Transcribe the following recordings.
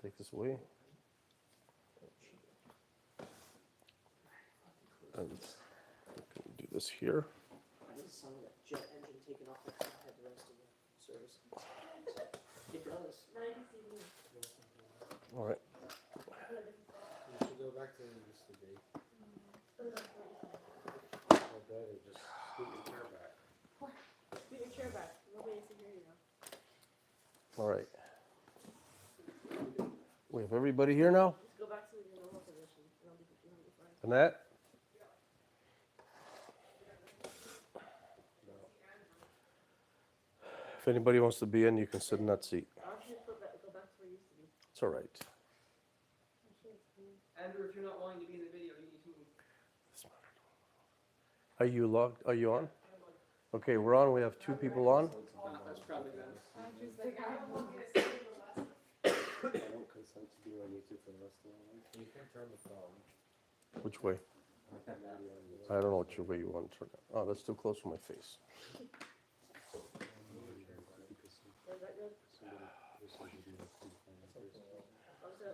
take this away. And we can do this here. I just saw that jet engine taken off. I had the rest of the service. It does. All right. You should go back to just the date. Or better, just scoot your chair back. Scoot your chair back. Nobody can hear you now. All right. We have everybody here now? Just go back to your normal position. And I'll be fine. Annette? If anybody wants to be in, you can sit in that seat. I'll just go back to where you used to be. It's all right. Andrew, if you're not wanting to be in the video, you need to move. Are you logged? Are you on? Okay, we're on. We have 2 people on. That's probably better. Andrew's like, I don't know. I don't consent to do what I need to for the rest of the night. You can turn the phone. Which way? I don't know which way you want to turn it. Oh, that's too close to my face.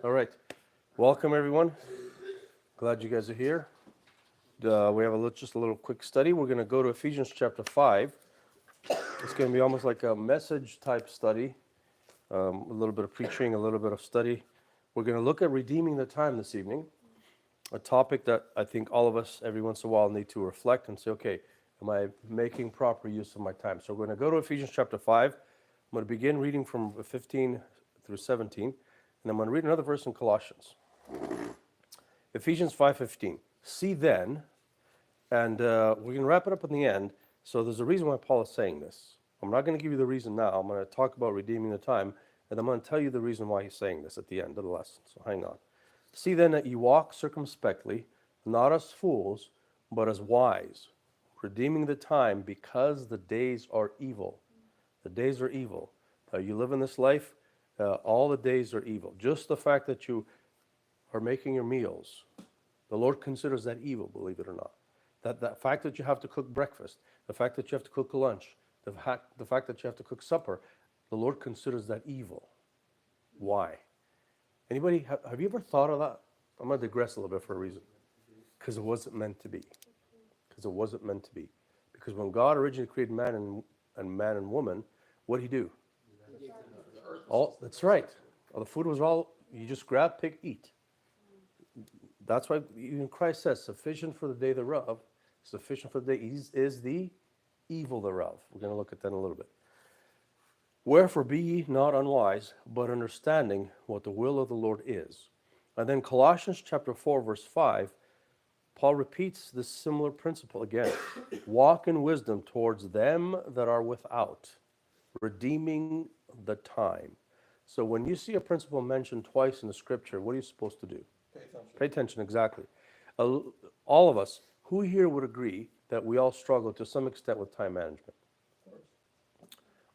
All right. Welcome, everyone. Glad you guys are here. We have just a little quick study. We're going to go to Ephesians chapter 5. It's going to be almost like a message type study, a little bit of preaching, a little bit of study. We're going to look at redeeming the time this evening, a topic that I think all of us every once in a while need to reflect and say, okay, am I making proper use of my time? So we're going to go to Ephesians chapter 5. I'm going to begin reading from 15 through 17, and I'm going to read another verse in Colossians. Ephesians 5:15. See then, and we're going to wrap it up in the end. So there's a reason why Paul is saying this. I'm not going to give you the reason now. I'm going to talk about redeeming the time, and I'm going to tell you the reason why he's saying this at the end of the lesson. So hang on. See then that you walk circumspectly, not as fools, but as wise, redeeming the time because the days are evil. The days are evil. You live in this life, all the days are evil. Just the fact that you are making your meals, the Lord considers that evil, believe it or not. That fact that you have to cook breakfast, the fact that you have to cook lunch, the fact that you have to cook supper, the Lord considers that evil. Why? Anybody, have you ever thought of that? I'm going to digress a little bit for a reason. Because it wasn't meant to be. Because it wasn't meant to be. Because when God originally created man and woman, what did he do? That's right. The food was all, you just grab, pick, eat. That's why even Christ says, sufficient for the day thereof, sufficient for the day is the evil thereof. We're going to look at that in a little bit. Wherefore be ye not unwise, but understanding what the will of the Lord is. And then Colossians chapter 4, verse 5, Paul repeats this similar principle again. Walk in wisdom towards them that are without, redeeming the time. So when you see a principle mentioned twice in the scripture, what are you supposed to do? Pay attention, exactly. All of us, who here would agree that we all struggle to some extent with time management?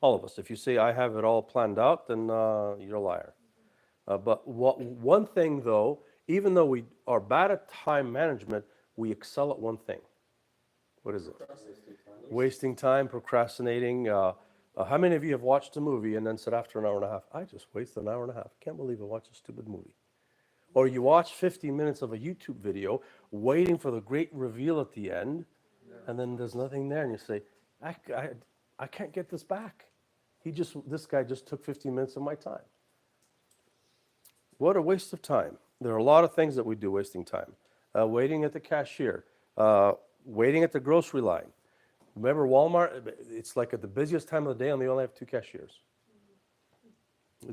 All of us. If you say, I have it all planned out, then you're a liar. But one thing, though, even though we are bad at time management, we excel at one thing. What is it? Wasting time, procrastinating. How many of you have watched a movie and then said after an hour and a half, I just wasted an hour and a half. I can't believe I watched a stupid movie. Or you watch 50 minutes of a YouTube video waiting for the great reveal at the end, and then there's nothing there, and you say, I can't get this back. This guy just took 15 minutes of my time. What a waste of time. There are a lot of things that we do wasting time. Waiting at the cashier, waiting at the grocery line. Remember Walmart, it's like at the busiest time of the day and they only have 2 cashiers.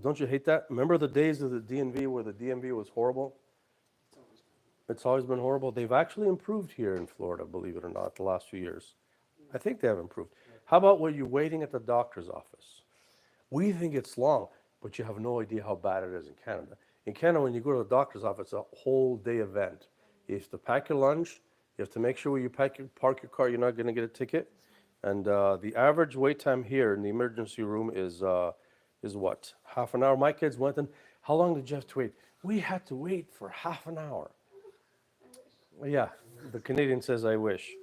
Don't you hate that? Remember the days of the DMV where the DMV was horrible? It's always been horrible. They've actually improved here in Florida, believe it or not, the last few years. I think they have improved. How about when you're waiting at the doctor's office? We think it's long, but you have no idea how bad it is in Canada. In Canada, when you go to the doctor's office, it's a whole day event. You have to pack your lunch. You have to make sure when you park your car, you're not going to get a ticket. And the average wait time here in the emergency room is what? Half an hour. My kids went in. How long did you have to wait? We had to wait for half an hour. Yeah, the Canadian says, I wish.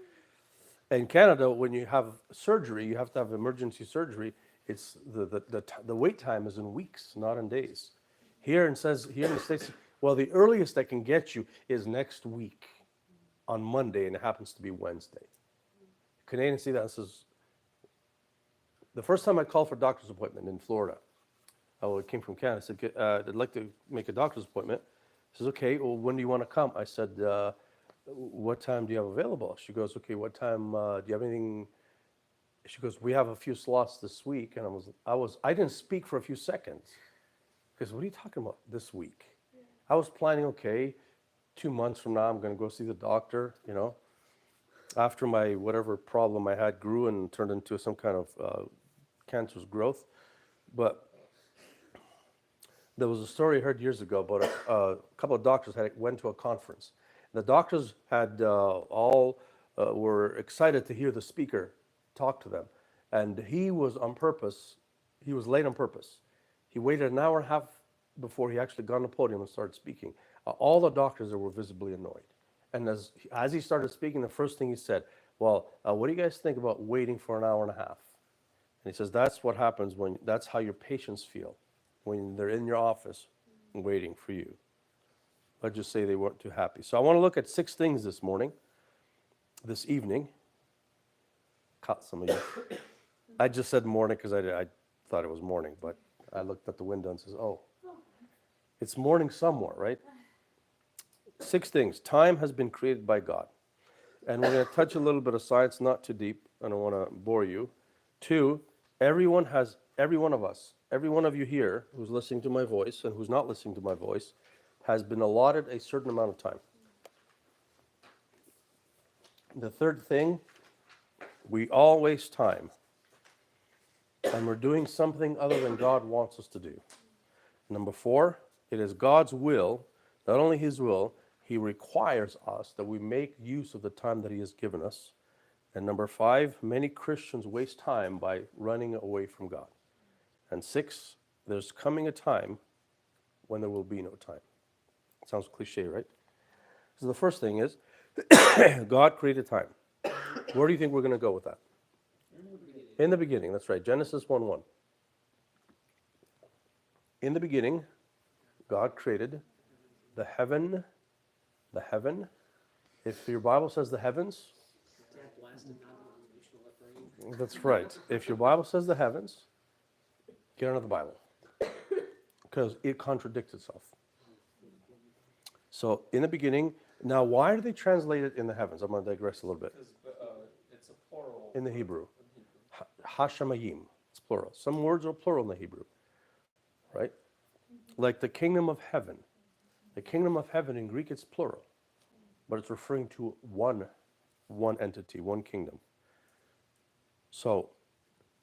In Canada, when you have surgery, you have to have emergency surgery. It's the wait time is in weeks, not in days. Here it says, here in the States, well, the earliest I can get you is next week on Monday, and it happens to be Wednesday. Canadians see that and says, the first time I called for a doctor's appointment in Florida, I came from Canada, I said, I'd like to make a doctor's appointment. He says, okay, well, when do you want to come? I said, what time do you have available? She goes, okay, what time, do you have anything? She goes, we have a few slots this week. And I didn't speak for a few seconds. Because what are you talking about this week? I was planning, okay, 2 months from now, I'm going to go see the doctor, you know. After my whatever problem I had grew and turned into some kind of cancerous growth. But there was a story I heard years ago about a couple of doctors went to a conference. The doctors had were excited to hear the speaker talk to them. And he was late on purpose. He waited an hour and a half before he actually got on the podium and started speaking. All the doctors there were visibly annoyed. And as he started speaking, the first thing he said, well, what do you guys think about waiting for an hour and a half? And he says, that's what happens that's how your patients feel when they're in your office waiting for you. Let's just say they weren't too happy. So I want to look at 6 things this evening. Caught some of you. I just said morning because I thought it was morning, but I looked at the window and says, oh, it's morning somewhere, right? 6 things. Time has been created by God. And we're going to touch a little bit of science, not too deep. I don't want to bore you. 2, every one of us, every one of you here who's listening to my voice and who's not listening to my voice, has been allotted a certain amount of time. The 3rd thing, we all waste time. And we're doing something other than God wants us to do. Number 4, it is God's will, not only His will, He requires us that we make use of the time that He has given us. And number 5, many Christians waste time by running away from God. And 6, there's coming a time when there will be no time. Sounds cliche, right? So the first thing is, God created time. Where do you think we're going to go with that? In the beginning, that's right. Genesis 1:1. In the beginning, God created the heaven. If your Bible says the heavens, that's right. If your Bible says the heavens, get another Bible. Because it contradicts itself. So, in the beginning, now why do they translate it in the heavens? I'm going to digress a little bit. It's a plural. In the Hebrew. Hashemayim, it's plural. Some words are plural in the Hebrew, right? Like the kingdom of heaven. The kingdom of heaven in Greek, it's plural, but it's referring to one entity, one kingdom. So,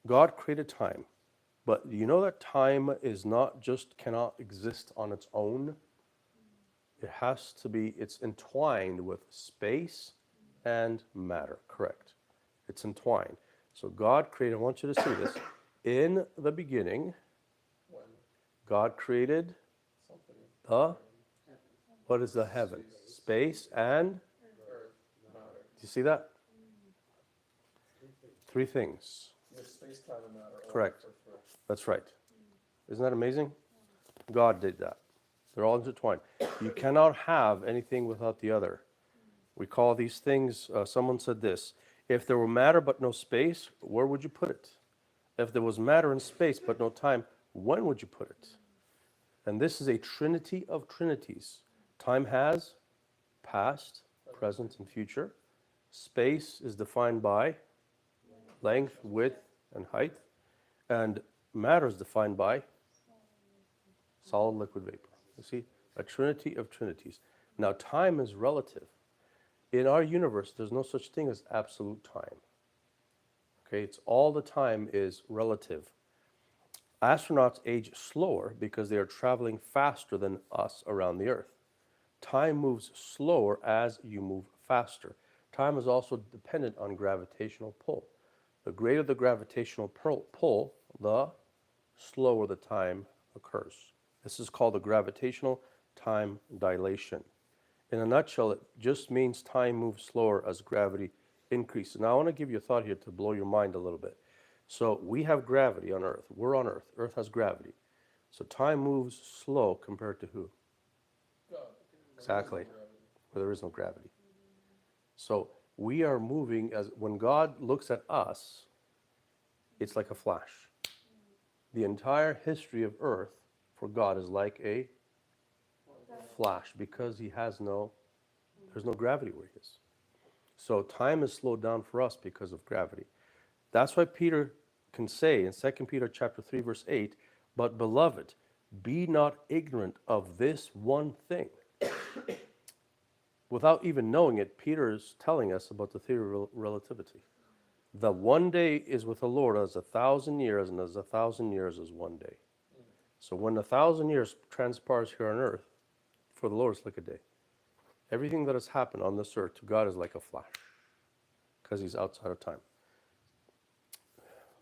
God created time, but you know that time is not just cannot exist on its own. It has to be, it's entwined with space and matter, correct? It's entwined. So God created, I want you to see this, in the beginning, God created what is the heaven? Space and? Do you see that? 3 things. Space, time, and matter. Correct. That's right. Isn't that amazing? God did that. They're all intertwined. You cannot have anything without the other. We call these things, someone said this, if there were matter but no space, where would you put it? If there was matter and space but no time, when would you put it? And this is a trinity of trinities. Time has past, present, and future. Space is defined by length, width, and height. And matter is defined by solid, liquid, vapor. You see, a trinity of trinities. Now, time is relative. In our universe, there's no such thing as absolute time. Okay, it's all the time is relative. Astronauts age slower because they are traveling faster than us around the Earth. Time moves slower as you move faster. Time is also dependent on gravitational pull. The greater the gravitational pull, the slower the time occurs. This is called the gravitational time dilation. In a nutshell, it just means time moves slower as gravity increases. Now, I want to give you a thought here to blow your mind a little bit. So we have gravity on Earth. We're on Earth. Earth has gravity. So time moves slow compared to who? Exactly. Where there is no gravity. So we are moving as when God looks at us, it's like a flash. The entire history of earth for God is like a flash because there's no gravity where he is. So time is slowed down for us because of gravity. That's why Peter can say in 2 Peter chapter 3 verse 8, but beloved, be not ignorant of this one thing. Without even knowing it, Peter is telling us about the theory of relativity. The one day is with the Lord as 1,000 years, and as 1,000 years is one day. So when 1,000 years transpires here on earth, for the Lord it's like a day. Everything that has happened on this earth to God is like a flash, because he's outside of time.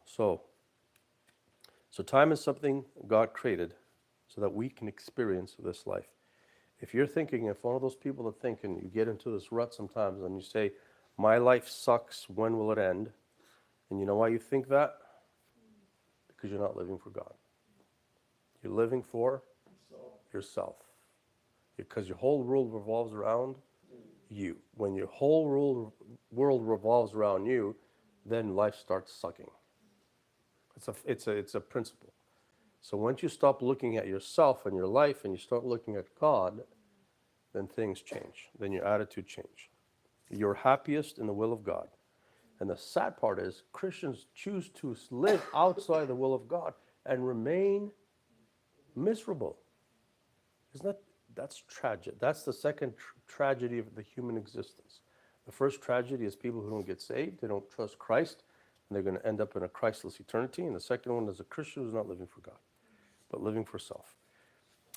So time is something God created so that we can experience this life. If you're thinking, if one of those people that think, and you get into this rut sometimes, and you say, my life sucks, when will it end? And you know why you think that? Because you're not living for God. You're living for yourself. Because your whole world revolves around you. When your whole world revolves around you, then life starts sucking. It's a principle. So once you stop looking at yourself and your life and you start looking at God, then things change. Then your attitude change. You're happiest in the will of God. And the sad part is Christians choose to live outside the will of God and remain miserable. That's tragic. That's the second tragedy of the human existence. The first tragedy is people who don't get saved, they don't trust Christ, and they're going to end up in a Christless eternity. And the second one is a Christian who's not living for God, but living for self.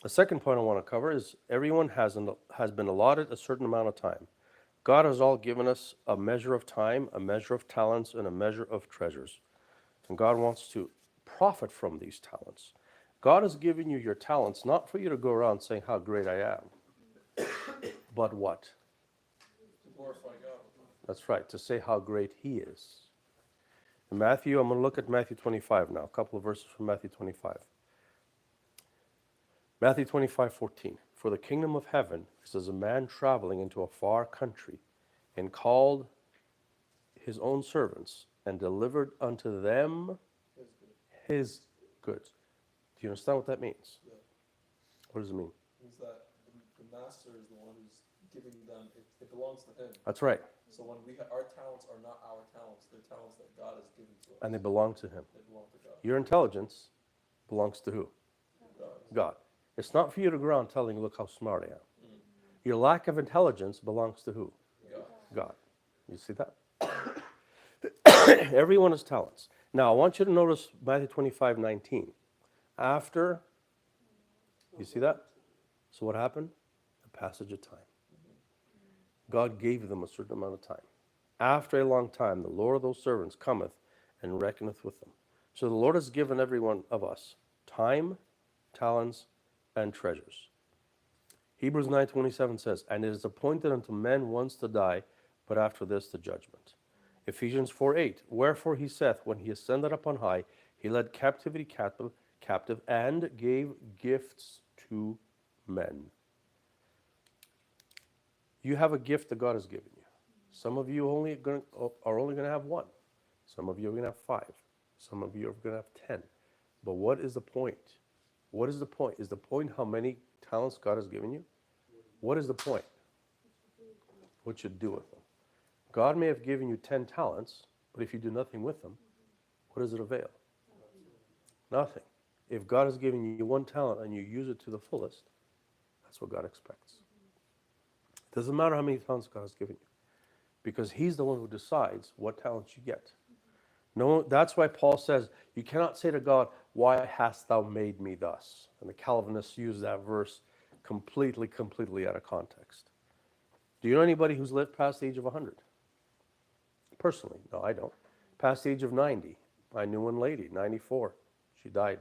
The second point I want to cover is everyone has been allotted a certain amount of time. God has all given us a measure of time, a measure of talents, and a measure of treasures. And God wants to profit from these talents. God has given you your talents not for you to go around saying how great I am, but what? To glorify God. That's right, to say how great he is. In Matthew, I'm going to look at Matthew 25 now, a couple of verses from Matthew 25. Matthew 25:14. For the kingdom of heaven is as a man traveling into a far country, and called his own servants, and delivered unto them his goods. Do you understand what that means? Yeah. What does it mean? It means that the master is the one who's giving them, it belongs to him. That's right. So when our talents are not our talents, they're talents that God has given to us. And they belong to him. They belong to God. Your intelligence belongs to who? God. God. It's not for you to go around telling, look how smart I am. Your lack of intelligence belongs to who? God. God. You see that? Everyone has talents. Now, I want you to notice Matthew 25:19. After, you see that? So what happened? A passage of time. God gave them a certain amount of time. After a long time, the Lord of those servants cometh and reckoneth with them. So the Lord has given every one of us time, talents, and treasures. Hebrews 9:27 says, and it is appointed unto men once to die, but after this the judgment. Ephesians 4:8, wherefore he saith, when he ascended up on high, he led captivity captive and gave gifts to men. You have a gift that God has given you. Some of you are only going to have one. Some of you are going to have 5. Some of you are going to have 10. But what is the point? What is the point? Is the point how many talents God has given you? What is the point? What you do with them? God may have given you 10 talents, but if you do nothing with them, what does it avail? Nothing. If God has given you 1 talent and you use it to the fullest, that's what God expects. It doesn't matter how many talents God has given you, because he's the one who decides what talents you get. No, that's why Paul says, you cannot say to God, why hast thou made me thus? And the Calvinists use that verse completely out of context. Do you know anybody who's lived past the age of 100? Personally, no, I don't. Past the age of 90. I knew one lady, 94. She died.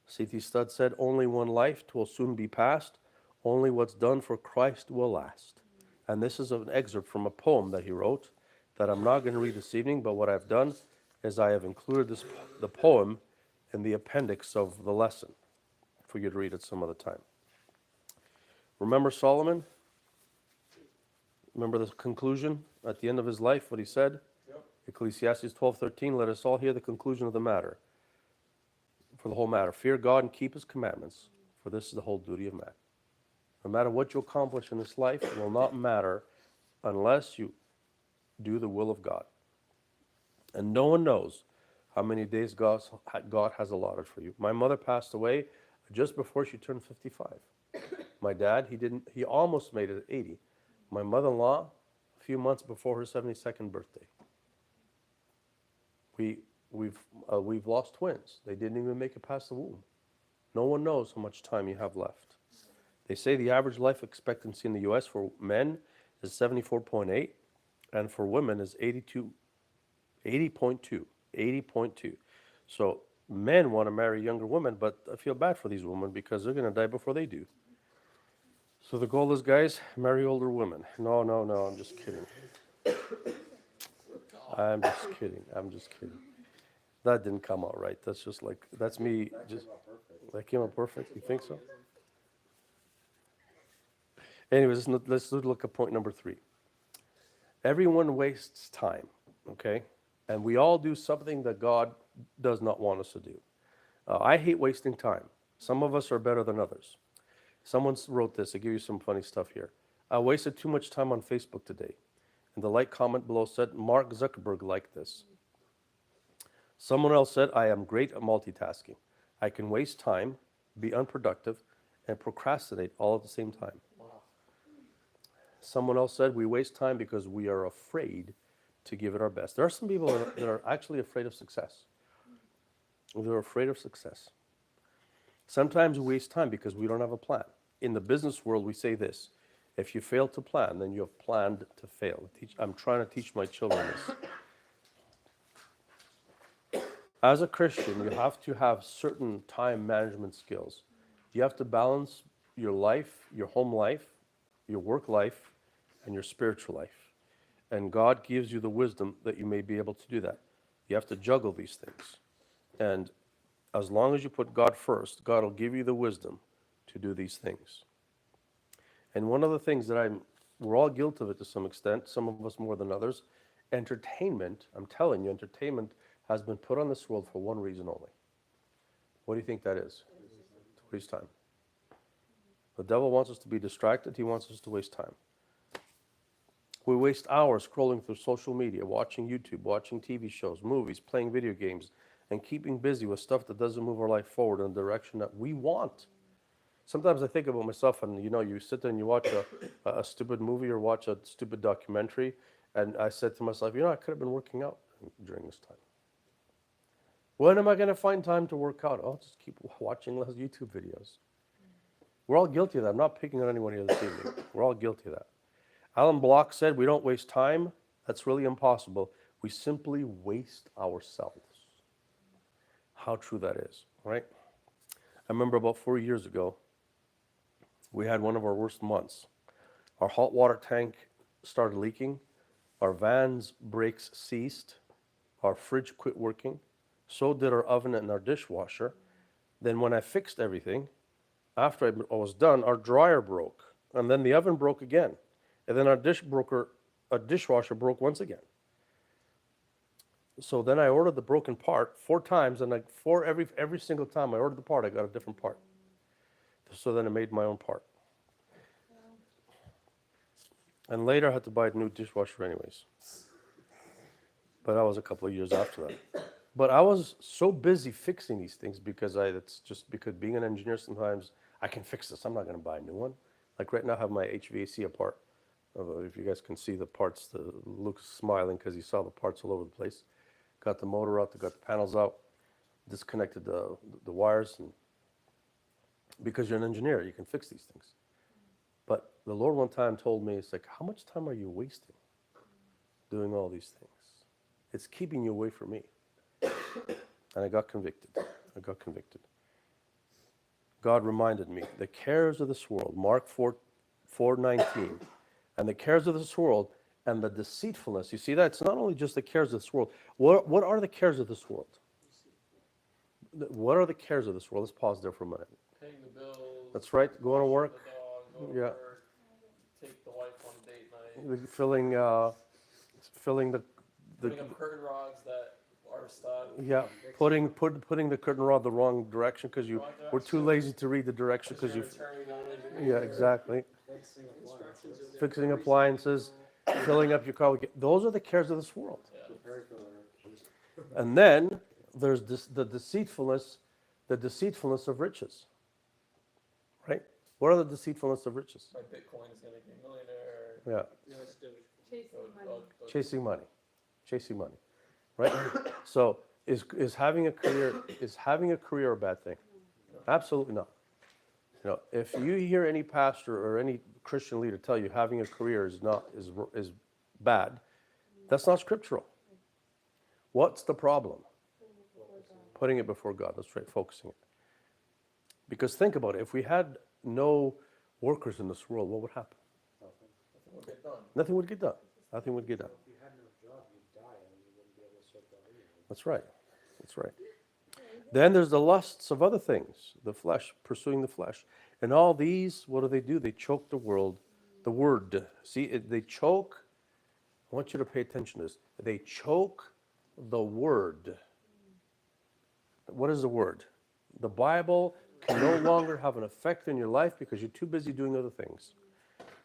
C.T. Studd said, only one life, 'twill soon be past. Only what's done for Christ will last. And this is an excerpt from a poem that he wrote that I'm not going to read this evening, but what I've done is I have included the poem in the appendix of the lesson. for you to read at some other time. Remember Solomon? Remember the conclusion at the end of his life, what he said? Yep. Ecclesiastes 12:13, let us all hear the conclusion of the matter. For the whole matter, fear God and keep his commandments, for this is the whole duty of man. No matter what you accomplish in this life, it will not matter unless you do the will of God. And no one knows how many days God has allotted for you. My mother passed away just before she turned 55. My dad, he almost made it at 80. My mother-in-law, a few months before her 72nd birthday. We've lost twins. They didn't even make it past the womb. No one knows how much time you have left. They say the average life expectancy in the U.S. for men is 74.8, and for women is 80.2. So men want to marry younger women, but I feel bad for these women because they're going to die before they do. So the goal is, guys, marry older women. No, I'm just kidding. I'm just kidding. That didn't come out right. That's just like, that's me. That came out perfect? You think so? Anyways, let's look at point number 3. Everyone wastes time, okay? And we all do something that God does not want us to do. I hate wasting time. Some of us are better than others. Someone wrote this. I give you some funny stuff here. I wasted too much time on Facebook today. And the like comment below said, Mark Zuckerberg liked this. Someone else said, I am great at multitasking. I can waste time, be unproductive, and procrastinate all at the same time. Wow. Someone else said, we waste time because we are afraid to give it our best. There are some people that are actually afraid of success. They're afraid of success. Sometimes we waste time because we don't have a plan. In the business world, we say this: if you fail to plan, then you have planned to fail. I'm trying to teach my children this. As a Christian, you have to have certain time management skills. You have to balance your life, your home life, your work life, and your spiritual life. And God gives you the wisdom that you may be able to do that. You have to juggle these things. And as long as you put God first, God will give you the wisdom to do these things. And one of the things that we're all guilty of it to some extent, some of us more than others, entertainment, I'm telling you, entertainment has been put on this world for one reason only. What do you think that is? To waste time. The devil wants us to be distracted. He wants us to waste time. We waste hours scrolling through social media, watching YouTube, watching TV shows, movies, playing video games, and keeping busy with stuff that doesn't move our life forward in the direction that we want. Sometimes I think about myself, and you sit there and you watch a stupid movie or watch a stupid documentary, and I said to myself, I could have been working out during this time. When am I going to find time to work out? I'll just keep watching less YouTube videos. We're all guilty of that. I'm not picking on anyone here this evening. We're all guilty of that. Alan Block said, we don't waste time. That's really impossible. We simply waste ourselves. How true that is, right? I remember about 4 years ago, we had one of our worst months. Our hot water tank started leaking. Our van's brakes ceased. Our fridge quit working. So did our oven and our dishwasher. Then when I fixed everything, after I was done, our dryer broke. And then the oven broke again. And then our dishwasher broke once again. So then I ordered the broken part 4 times, and every single time I ordered the part, I got a different part. So then I made my own part. And later I had to buy a new dishwasher anyways. But that was a couple of years after that. But I was so busy fixing these things because being an engineer sometimes, I can fix this. I'm not going to buy a new one. Like right now I have my HVAC apart. If you guys can see the parts, Luke's smiling because he saw the parts all over the place. Got the motor out, got the panels out, disconnected the wires. And because you're an engineer, you can fix these things. But the Lord one time told me, it's like, how much time are you wasting doing all these things? It's keeping you away from me. And I got convicted. God reminded me, the cares of this world, Mark 4:19, and the cares of this world and the deceitfulness. You see that? It's not only just the cares of this world. What are the cares of this world? What are the cares of this world? Let's pause there for a minute. Paying the That's right, going to work. The dog, go to Yeah. work, take the wife on date night, Filling the putting up curtain rods that are stuck. yeah, putting the curtain rod the wrong direction because you Wrong were too direction, lazy to read the direction 'cause because you're you. in a turning on Yeah, exactly. Fixing Instructions appliances. are there Fixing for a reason. appliances, filling up your car. Those are the cares of this world. Yeah. Prepare for their And then there's the deceitfulness of riches. Right? What are the deceitfulness of riches? My Bitcoin is gonna make me a millionaire. Yeah, No, it's Doge. Chasing money. chasing money, chasing money. Right? So is having a career a bad thing? Absolutely not. If you hear any pastor or any Christian leader tell you having a career is bad, that's not scriptural. What's the problem? Putting it before God. That's right, focusing it. Because think about it. If we had no workers in this world, what would happen? nothing. Nothing will get done. Nothing would get done. Nothing would get done. If you had no job, you'd die and you wouldn't be able to survive anyway. That's right. That's right. Then there's the lusts of other things, the flesh, pursuing the flesh. And all these, what do? They choke the word. See, they choke. I want you to pay attention to this. They choke the word. What is the word? The Bible can no longer have an effect in your life because you're too busy doing other things.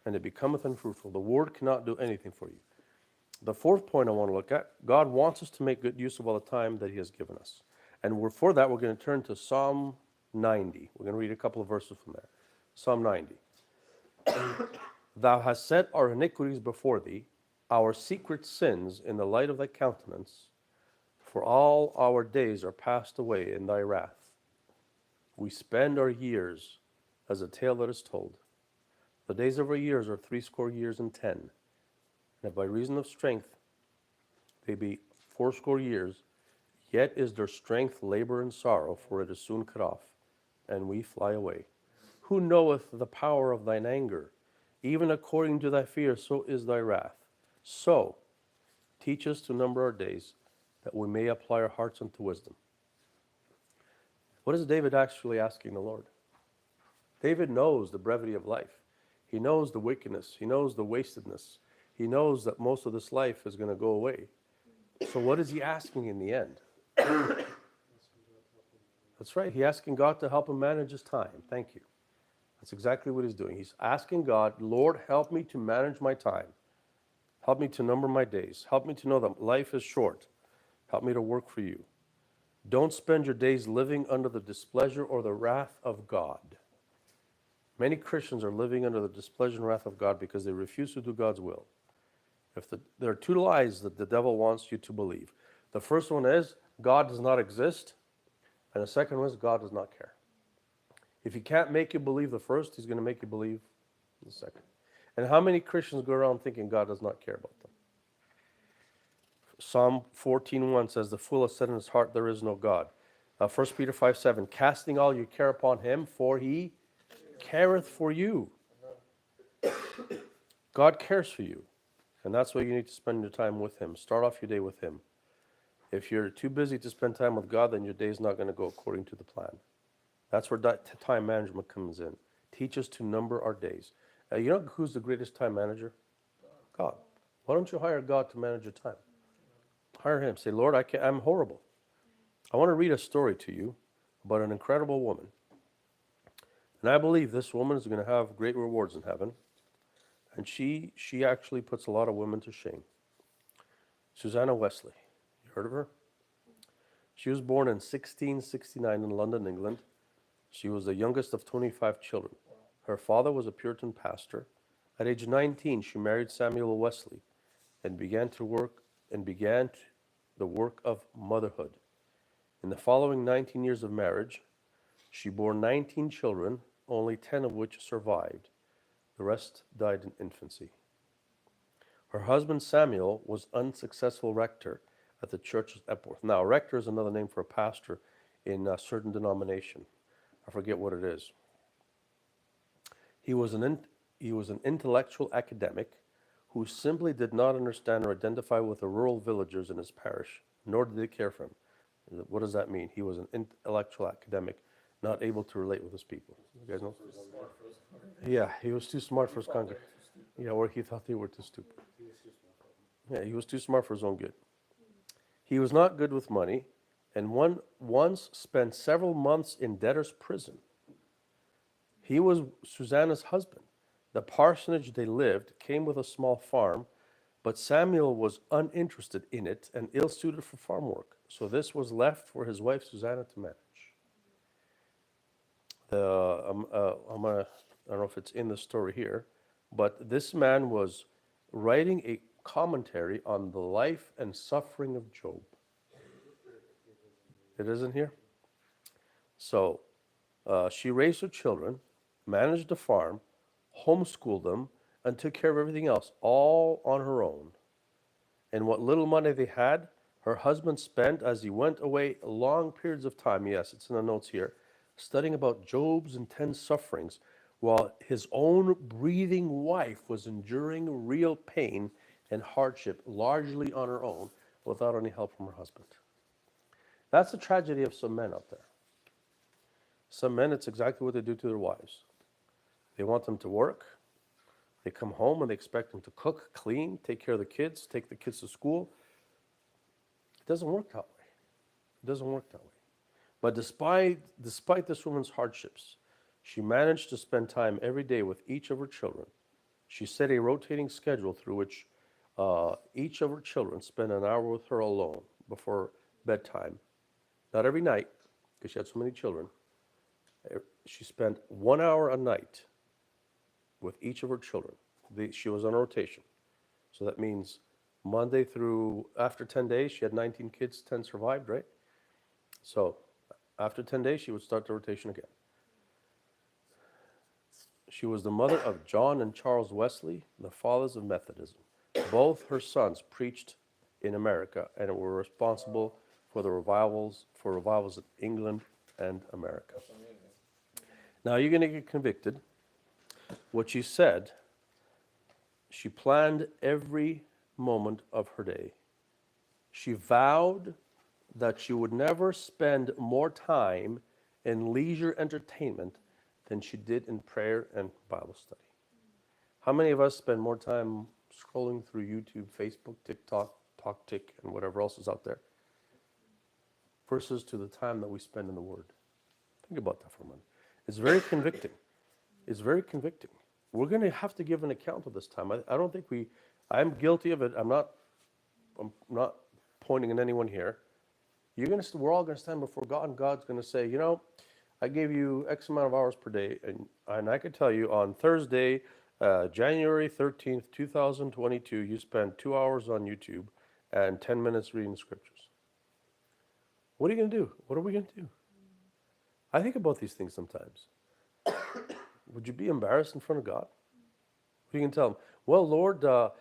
And it becometh unfruitful. The word cannot do anything for you. The fourth point I want to look at, God wants us to make good use of all the time that he has given us. And for that, we're going to turn to Psalm 90. We're going to read a couple of verses from there. Psalm 90. Thou hast set our iniquities before thee, our secret sins in the light of thy countenance, for all our days are passed away in thy wrath. We spend our years as a tale that is told. The days of our years are 80 years and 10. And if by reason of strength they be 80 years, yet is their strength labor and sorrow, for it is soon cut off, and we fly away. Who knoweth the power of thine anger? Even according to thy fear, so is thy wrath. So, teach us to number our days, that we may apply our hearts unto wisdom. What is David actually asking the Lord? David knows the brevity of life. He knows the wickedness. He knows the wastedness. He knows that most of this life is going to go away. So what is he asking in the end? That's right. He's asking God to help him manage his time. Thank you. That's exactly what he's doing. He's asking God, Lord, help me to manage my time. Help me to number my days. Help me to know that life is short. Help me to work for you. Don't spend your days living under the displeasure or the wrath of God. Many Christians are living under the displeasure and wrath of God because they refuse to do God's will. There are two lies that the devil wants you to believe. The first one is God does not exist, and the second one is God does not care. If he can't make you believe the first, he's going to make you believe the second. And how many Christians go around thinking God does not care about them? Psalm 14:1 says, the fool has said in his heart, there is no God. 1 Peter 5:7, casting all your care upon him, for he careth for you. God cares for you. And that's why you need to spend your time with him. Start off your day with him. If you're too busy to spend time with God, then your day is not going to go according to the plan. That's where time management comes in. Teach us to number our days. You know who's the greatest time manager? God. Why don't you hire God to manage your time? Hire him. Say, Lord, I'm horrible. I want to read a story to you about an incredible woman. And I believe this woman is going to have great rewards in heaven. And she actually puts a lot of women to shame. Susanna Wesley. You heard of her? She was born in 1669 in London, England. She was the youngest of 25 children. Her father was a Puritan pastor. At age 19, she married Samuel Wesley and began the work of motherhood. In the following 19 years of marriage, she bore 19 children, only 10 of which survived. The rest died in infancy. Her husband Samuel was unsuccessful rector at the church at Epworth. Now, a rector is another name for a pastor in a certain denomination. I forget what it is. He was an intellectual academic who simply did not understand or identify with the rural villagers in his parish, nor did they care for him. What does that mean? He was an intellectual academic, not able to relate with his people. You guys know? Yeah, he was too smart for his congregation. Yeah, or he thought they were too stupid. Yeah, he was too smart for his own good. He was not good with money, and once spent several months in debtor's prison. He was Susanna's husband. The parsonage they lived came with a small farm, but Samuel was uninterested in it and ill-suited for farm work. So this was left for his wife Susanna to manage. I don't know if it's in the story here, but this man was writing a commentary on the life and suffering of Job. It isn't here? So she raised her children, managed the farm, homeschooled them, and took care of everything else, all on her own. And what little money they had, her husband spent as he went away long periods of time, yes, it's in the notes here, studying about Job's intense sufferings, while his own breathing wife was enduring real pain and hardship, largely on her own, without any help from her husband. That's the tragedy of some men out there. Some men, it's exactly what they do to their wives. They want them to work. They come home and they expect them to cook, clean, take care of the kids, take the kids to school. It doesn't work that way. It doesn't work that way. But despite this woman's hardships, she managed to spend time every day with each of her children. She set a rotating schedule through which each of her children spent an hour with her alone before bedtime. Not every night, because she had so many children. She spent 1 hour a night with each of her children. She was on rotation. So that means Monday through, after 10 days, she had 19 kids, 10 survived, right? So after 10 days, she would start the rotation again. She was the mother of John and Charles Wesley, the fathers of Methodism. Both her sons preached in America and were responsible for the revivals in England and America. Now you're going to get convicted. What she said, she planned every moment of her day. She vowed that she would never spend more time in leisure entertainment than she did in prayer and Bible study. How many of us spend more time scrolling through YouTube, Facebook, TikTok, TalkTik, and whatever else is out there, versus to the time that we spend in the Word? Think about that for a minute. It's very convicting. It's very convicting. We're going to have to give an account of this time. I don't think I'm guilty of it. I'm not pointing at anyone here. We're all going to stand before God, and God's going to say, I gave you X amount of hours per day, and I could tell you on Thursday, January 13th, 2022, you spent 2 hours on YouTube and 10 minutes reading the scriptures. What are you going to do? What are we going to do? I think about these things sometimes. Would you be embarrassed in front of God? You can tell him, well, Lord, the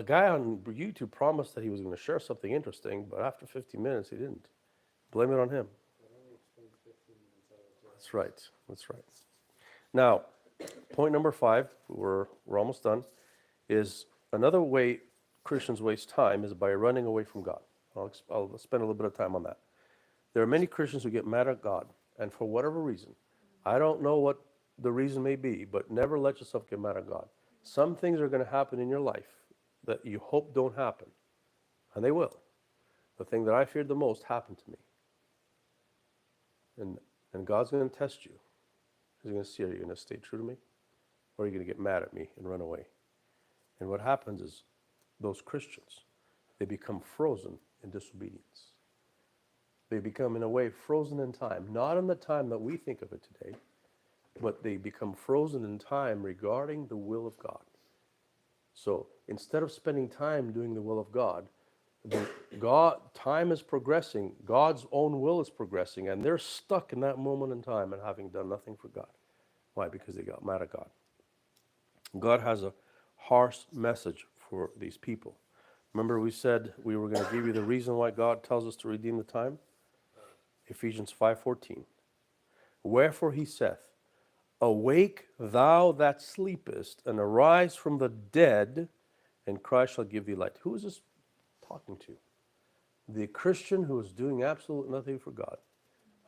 guy on YouTube promised that he was going to share something interesting, but after 15 minutes, he didn't. Blame it on him. That's right. That's right. Now, point number 5, we're almost done, is another way Christians waste time is by running away from God. I'll spend a little bit of time on that. There are many Christians who get mad at God, and for whatever reason, I don't know what the reason may be, but never let yourself get mad at God. Some things are going to happen in your life that you hope don't happen, and they will. The thing that I feared the most happened to me. And God's going to test you. He's going to see, are you going to stay true to me? Or are you going to get mad at me and run away? And what happens is those Christians, they become frozen in disobedience. They become, in a way, frozen in time. Not in the time that we think of it today, but they become frozen in time regarding the will of God. So instead of spending time doing the will of God, time is progressing, God's own will is progressing, and they're stuck in that moment in time and having done nothing for God. Why? Because they got mad at God. God has a harsh message for these people. Remember we said we were going to give you the reason why God tells us to redeem the time? Ephesians 5:14. Wherefore he saith, awake thou that sleepest, and arise from the dead, and Christ shall give thee light. Who is this talking to? The Christian who is doing absolutely nothing for God.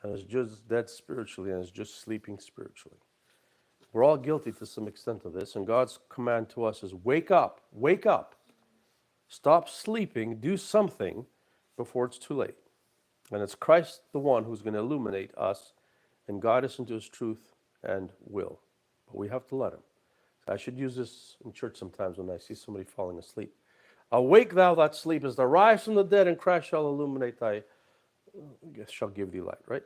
and is just dead spiritually and is just sleeping spiritually. We're all guilty to some extent of this, and God's command to us is wake up, wake up. Stop sleeping, do something before it's too late. And it's Christ the one who's going to illuminate us and guide us into his truth and will. But we have to let him. I should use this in church sometimes when I see somebody falling asleep. Awake thou that sleepest, arise from the dead, and Christ shall illuminate thy, shall give thee light, right?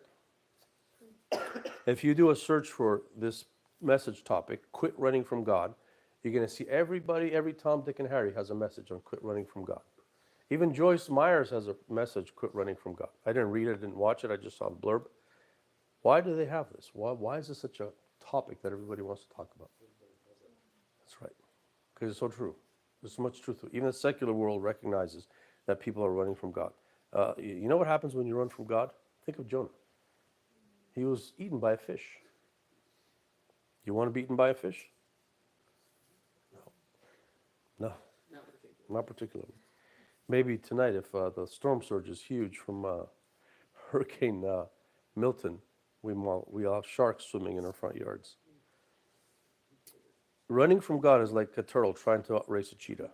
If you do a search for this message topic, quit running from God, you're going to see everybody, every Tom, Dick, and Harry has a message on quit running from God. Even Joyce Myers has a message, quit running from God. I didn't read it, I didn't watch it, I just saw a blurb. Why do they have this? Why is this such a topic that everybody wants to talk about? That's right, because it's so true. There's so much truth to it. Even the secular world recognizes that people are running from God. You know what happens when you run from God? Think of Jonah. He was eaten by a fish. You want to be eaten by a fish? No. Not particularly. Maybe tonight, if the storm surge is huge from Hurricane Milton, we all have sharks swimming in our front yards. Running from God is like a turtle trying to outrace a cheetah.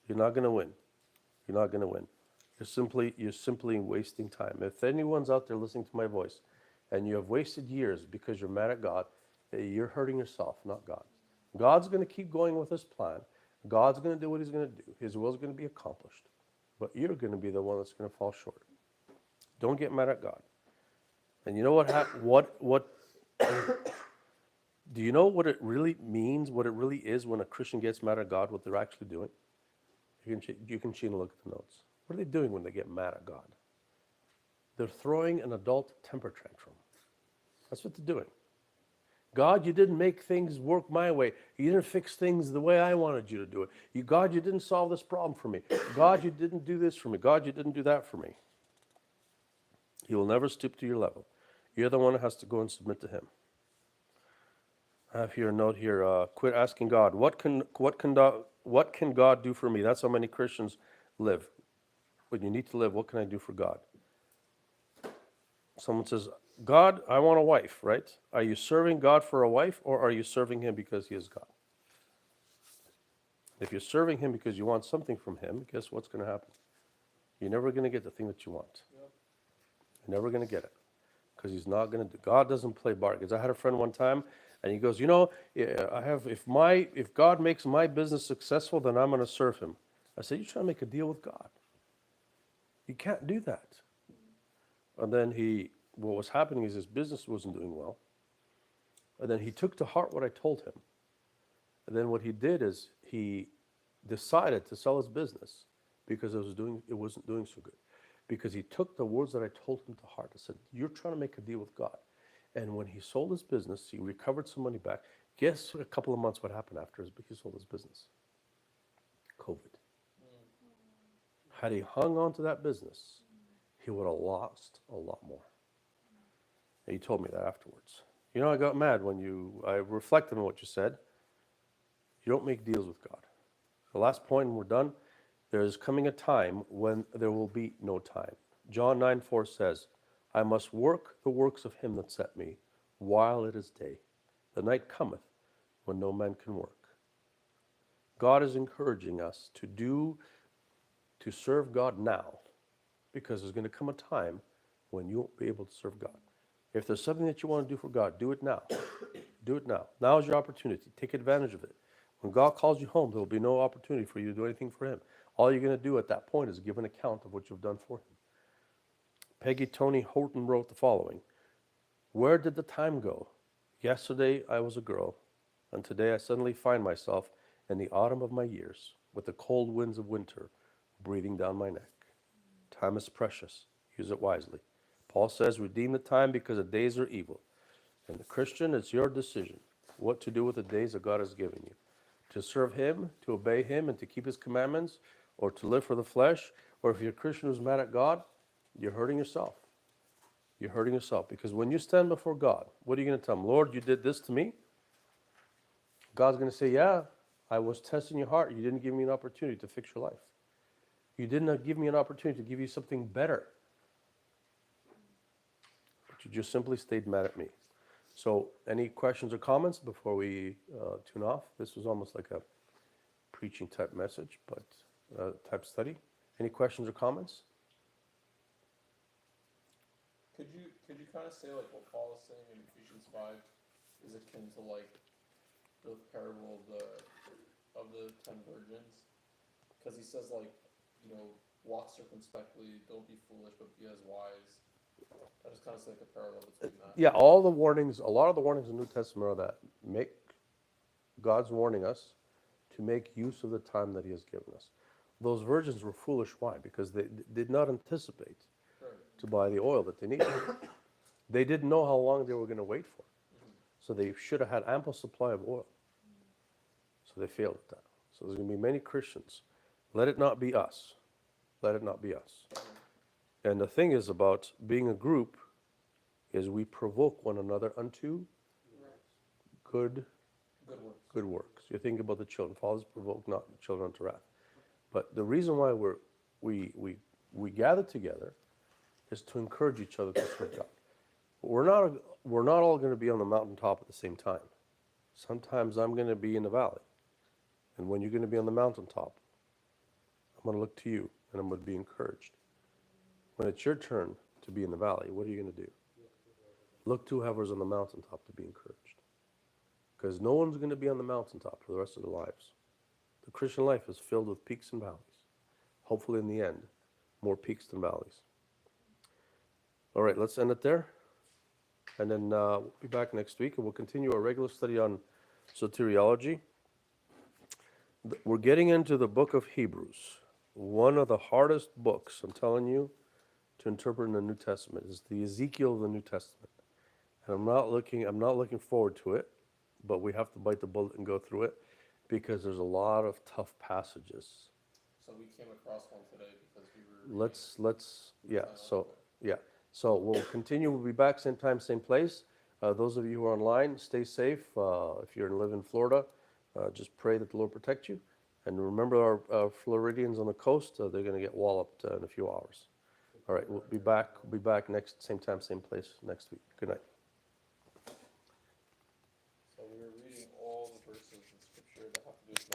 You're not going to win. You're not going to win. You're simply wasting time. If anyone's out there listening to my voice and you have wasted years because you're mad at God, you're hurting yourself, not God. God's going to keep going with his plan. God's going to do what he's going to do. His will is going to be accomplished. But you're going to be the one that's going to fall short. Don't get mad at God. And you know what do you know what it really means, what it really is when a Christian gets mad at God, what they're actually doing? You can cheat and look at the notes. What are they doing when they get mad at God? They're throwing an adult temper tantrum. That's what they're doing. God, you didn't make things work my way. You didn't fix things the way I wanted you to do it. God, you didn't solve this problem for me. God, you didn't do this for me. God, you didn't do that for me. He will never stoop to your level. You're the one who has to go and submit to him. I have here a note here. Quit asking God, what can God do for me? That's how many Christians live. When you need to live, what can I do for God? Someone says, God, I want a wife, right? Are you serving God for a wife, or are you serving him because he is God? If you're serving him because you want something from him, guess what's going to happen? You're never going to get the thing that you want. You're never going to get it, because he's not going to do. God doesn't play bargains. I had a friend one time, and he goes, if God makes my business successful, then I'm going to serve him. I said, you're trying to make a deal with God. You can't do that. And then what was happening is his business wasn't doing well. And then he took to heart what I told him. And then what he did is he decided to sell his business because it wasn't doing so good. Because he took the words that I told him to heart. I said, you're trying to make a deal with God. And when he sold his business, he recovered some money back. Guess a couple of months what happened after he sold his business? COVID. Had he hung on to that business, he would have lost a lot more. And he told me that afterwards. I got mad when I reflected on what you said. You don't make deals with God. The last point, and we're done. There is coming a time when there will be no time. John 9:4 says, I must work the works of him that sent me while it is day. The night cometh when no man can work. God is encouraging us to serve God now, because there's going to come a time when you won't be able to serve God. If there's something that you want to do for God, do it now. Do it now. Now is your opportunity. Take advantage of it. When God calls you home, there will be no opportunity for you to do anything for him. All you're going to do at that point is give an account of what you've done for him. Peggy Tony Horton wrote the following: where did the time go? Yesterday I was a girl, and today I suddenly find myself in the autumn of my years, with the cold winds of winter breathing down my neck. Time is precious. Use it wisely. Paul says, redeem the time because the days are evil. And the Christian, it's your decision what to do with the days that God has given you. To serve him, to obey him, and to keep his commandments, or to live for the flesh. Or if you're a Christian who's mad at God, you're hurting yourself. You're hurting yourself, because when you stand before God, what are you going to tell him? Lord, you did this to me? God's going to say, yeah, I was testing your heart. You didn't give me an opportunity to fix your life. You did not give me an opportunity to give you something better. But you just simply stayed mad at me. So, any questions or comments before we tune off? This was almost like a preaching type message, but type study. Any questions or comments? Could you kind of say like what Paul is saying in Ephesians 5 is akin to like the parable of the 10 virgins? Because he says like, you know, walk circumspectly, don't be foolish, but be as wise. I just kind of see like a parallel between that. Yeah, all the warnings, a lot of the warnings in the New Testament are that God's warning us to make use of the time that He has given us. Those virgins were foolish. Why? Because they did not anticipate Right. to buy the oil that they needed. They didn't know how long they were going to wait for. So they should have had ample supply of oil. So they failed at that. So there's going to be many Christians. Let it not be us. Let it not be us. And the thing is about being a group is we provoke one another unto good Good works. good works. You think about the children. Fathers provoke not the children unto wrath. But the reason why we gather together is to encourage each other to serve God. We're not all going to be on the mountaintop at the same time. Sometimes I'm going to be in the valley. And when you're going to be on the mountaintop, I'm going to look to you and I'm going to be encouraged. When it's your turn to be in the valley, what are you going to do? Look to whoever's on the mountaintop to be encouraged. Because no one's going to be on the mountaintop for the rest of their lives. The Christian life is filled with peaks and valleys. Hopefully in the end, more peaks than valleys. All right, let's end it there. And then we'll be back next week and we'll continue our regular study on soteriology. We're getting into the book of Hebrews. One of the hardest books, I'm telling you, to interpret in the New Testament is the Ezekiel of the New Testament. And I'm not looking forward to it, but we have to bite the bullet and go through it because there's a lot of tough passages. So we came across one today because we were. So we'll continue. We'll be back same time, same place. Those of you who are online, stay safe. If you live in Florida, just pray that the Lord protect you. And remember our Floridians on the coast, they're going to get walloped in a few hours. All right, we'll be back. We'll be back next same time, same place next week. Good night. So we were reading all the verses in Scripture that have to do with